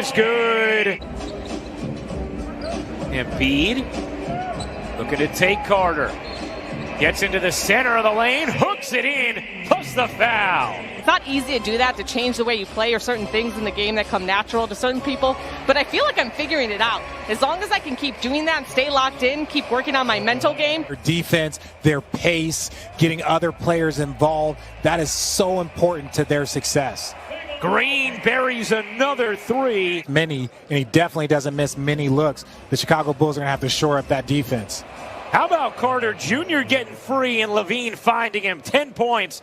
is good. Embiid looking to take Carter. Gets into the center of the lane, hooks it in, plus the foul. It's not easy to do that, to change the way you play or certain things in the game that come natural to certain people, but I feel like I'm figuring it out. As long as I can keep doing that and stay locked in, keep working on my mental game. Their defense, their pace, getting other players involved, that is so important to their success. Green buries another three. And he definitely doesn't miss many looks. The Chicago Bulls are going to have to shore up that defense. How about Carter Jr. getting free and Levine finding him? 10 points.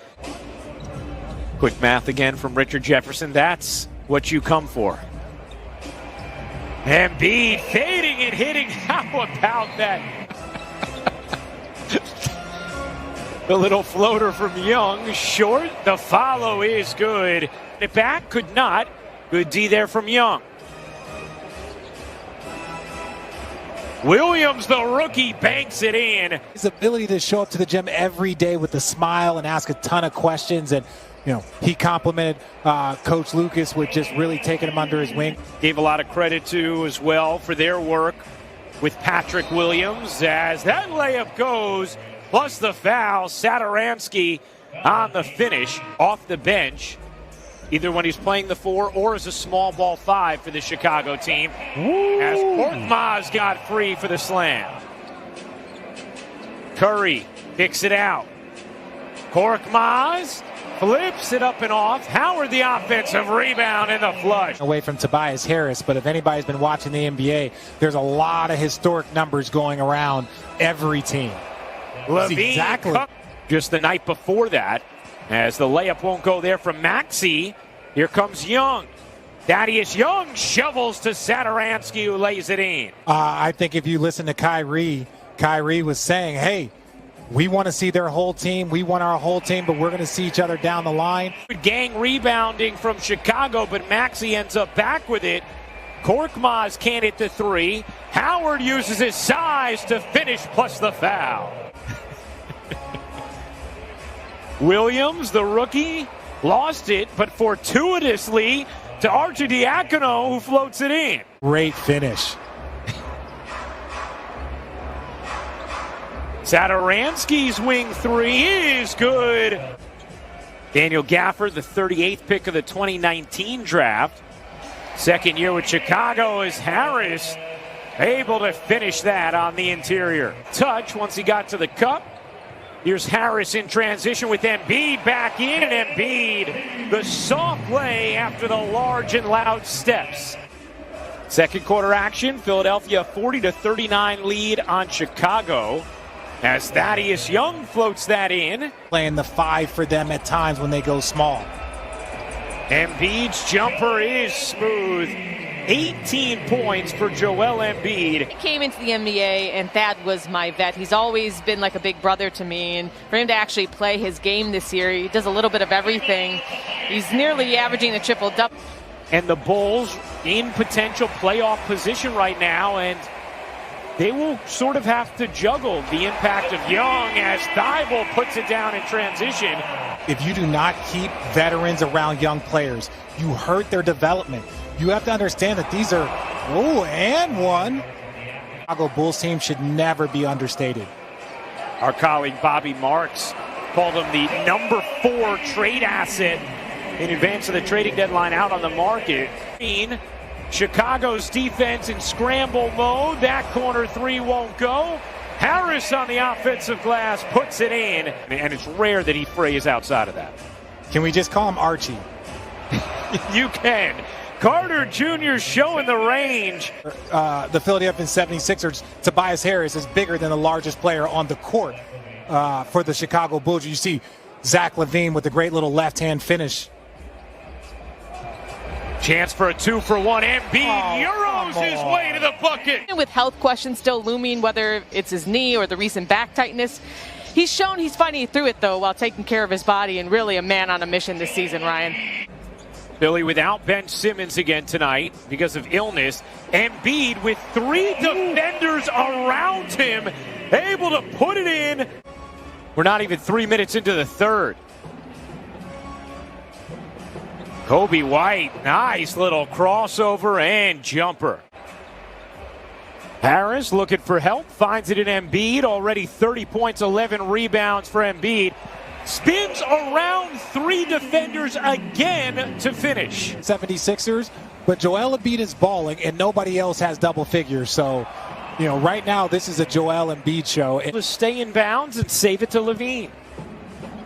Quick math again from Richard Jefferson. That's what you come for. Embiid fading and hitting. How about that? The little floater from Young. Short. The follow is good. It back could not. Good D there from Young. Williams, the rookie, banks it in. His ability to show up to the gym every day with a smile and ask a ton of questions. And, he complimented Coach Lucas with just really taking him under his wing. Gave a lot of credit to as well for their work with Patrick Williams as that layup goes, plus the foul. Satoransky on the finish off the bench, either when he's playing the 4 or as a small ball 5 for the Chicago team. Ooh. As Korkmaz got free for the slam. Curry kicks it out. Korkmaz flips it up and off. Howard the offensive rebound and the flush. Away from Tobias Harris, but if anybody's been watching the NBA, there's a lot of historic numbers going around every team. Levine exactly. Just the night before that, as the layup won't go there from Maxey. Here comes Young. Thaddeus Young shovels to Satoransky, who lays it in. I think if you listen to Kyrie was saying, hey, we want to see their whole team. We want our whole team, but we're going to see each other down the line. Gang rebounding from Chicago, but Maxey ends up back with it. Korkmaz can't hit the 3. Howard uses his size to finish, plus the foul. Williams, the rookie, lost it, but fortuitously to Arcidiacono, who floats it in. Great finish. Satoransky's wing 3 is good. Daniel Gafford, the 38th pick of the 2019 draft. Second year with Chicago is Harris able to finish that on the interior. Touch once he got to the cup. Here's Harris in transition with Embiid back in, and Embiid, the soft play after the large and loud steps. Second quarter action, Philadelphia 40-39 lead on Chicago as Thaddeus Young floats that in. Playing the 5 for them at times when they go small. Embiid's jumper is smooth. 18 points for Joel Embiid. I came into the NBA and Thad was my vet. He's always been like a big brother to me, and for him to actually play his game this year, he does a little bit of everything. He's nearly averaging a triple-double. And the Bulls in potential playoff position right now, and they will sort of have to juggle the impact of Young as Thibault puts it down in transition. If you do not keep veterans around young players, you hurt their development. You have to understand that these are, and one. Chicago Bulls team should never be understated. Our colleague Bobby Marks called him the number 4 trade asset in advance of the trading deadline out on the market. Chicago's defense in scramble mode. That corner 3 won't go. Harris on the offensive glass puts it in. And it's rare that he frays outside of that. Can we just call him Archie? You can. Carter Jr. showing the range. The Philadelphia 76ers, Tobias Harris is bigger than the largest player on the court for the Chicago Bulls. You see Zach LaVine with a great little left-hand finish. Chance for a 2-for-1. Embiid Euros his way to the bucket. With health questions still looming, whether it's his knee or the recent back tightness, he's shown he's fighting through it, though, while taking care of his body, and really a man on a mission this season, Ryan. Philly without Ben Simmons again tonight because of illness. Embiid with 3 defenders around him, able to put it in. We're not even 3 minutes into the third. Kobe White, nice little crossover and jumper. Harris looking for help, finds it in Embiid, already 30 points, 11 rebounds for Embiid. Spins around 3 defenders again to finish. 76ers, but Joel Embiid is balling and nobody else has double figures. So, right now this is a Joel Embiid show. To stay in bounds and save it to LaVine.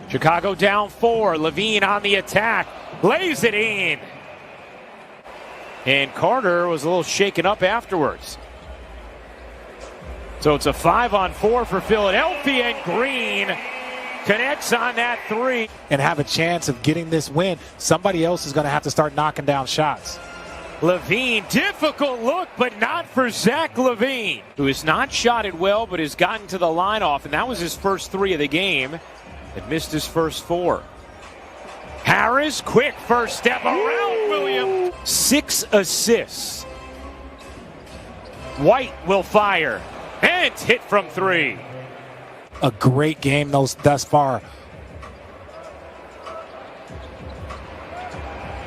Chicago down 4, LaVine on the attack, lays it in. And Carter was a little shaken up afterwards. So it's a 5-on-4 for Philadelphia, and Green connects on that 3. And have a chance of getting this win. Somebody else is going to have to start knocking down shots. LaVine, difficult look, but not for Zach LaVine, who has not shot it well, but has gotten to the line off, and that was his first 3 of the game. Had missed his first 4. Harris, quick first step around Williams. 6 assists. White will fire. And hit from 3. A great game thus far.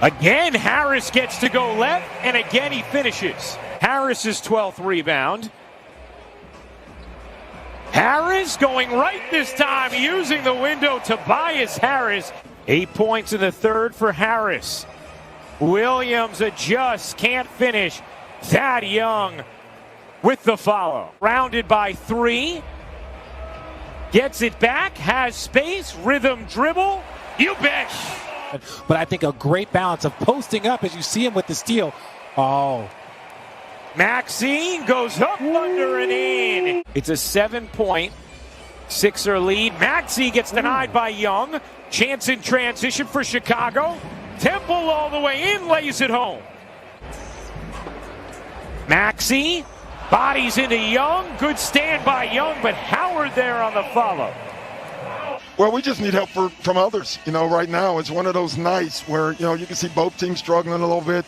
Again, Harris gets to go left, and again he finishes. Harris's 12th rebound. Harris going right this time, using the window. Tobias Harris. 8 points in the third for Harris. Williams adjusts, can't finish. Thad Young with the follow. Rounded by 3. Gets it back, has space, rhythm dribble. You bet. But I think a great balance of posting up as you see him with the steal. Oh. Maxine goes up, under, and in. It's a 7-point Sixer lead. Maxey gets denied by Young. Chance in transition for Chicago. Temple all the way in, lays it home. Maxey bodies into Young. Good stand by Young, but Howard there on the follow. Well, we just need help from others. Right now it's one of those nights where, you can see both teams struggling a little bit.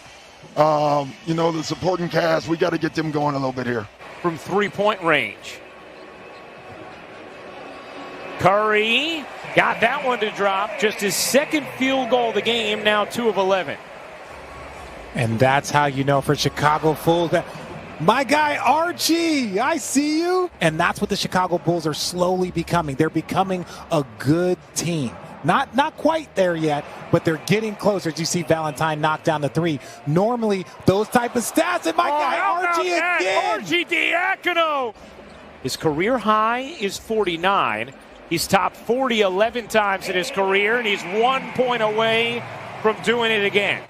The supporting cast, we got to get them going a little bit here. From 3-point range. Curry got that one to drop. Just his second field goal of the game, now 2 of 11. And that's how you know for Chicago Bulls that my guy Archie, I see you. And that's what the Chicago Bulls are slowly becoming. They're becoming a good team. Not quite there yet, but they're getting closer. As you see Valentine knock down the 3. Normally, those type of stats, and my guy Archie again. Arcidiacono. His career high is 49. He's topped 40 11 times in his career, and he's 1 point away from doing it again.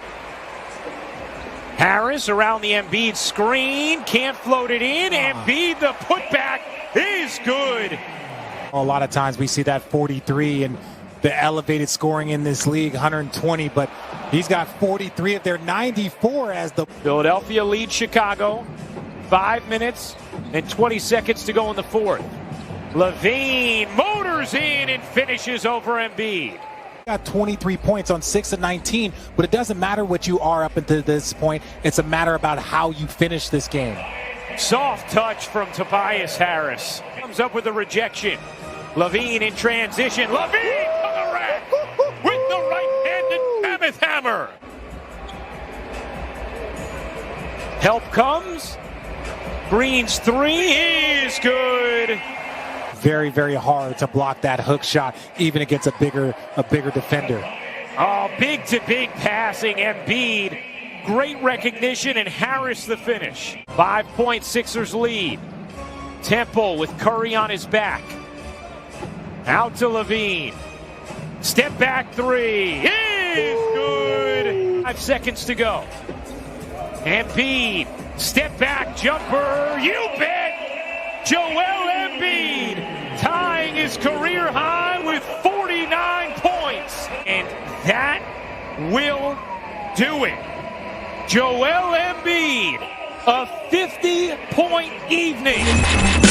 Harris around the Embiid screen, can't float it in. Embiid, the putback is good. A lot of times we see that 43 and the elevated scoring in this league, 120, but he's got 43 of their 94 as the Philadelphia leads Chicago. 5 minutes and 20 seconds to go in the fourth. LaVine motors in and finishes over Embiid. Got 23 points on 6 of 19, but it doesn't matter what you are up until this point. It's a matter about how you finish this game. Soft touch from Tobias Harris. Comes up with a rejection. LaVine in transition. LaVine to the rack with the right-handed mammoth hammer. Help comes. Green's 3 is good. Very, very hard to block that hook shot, even against a bigger defender. Oh, big-to-big passing. Embiid, great recognition, and Harris the finish. 5-point Sixers lead. Temple with Curry on his back. Out to LaVine. Step back 3 is good. 5 seconds to go. Embiid, step back jumper. You bet. Joel Embiid tying his career high with 49 points. And that will do it. Joel Embiid, a 50-point evening.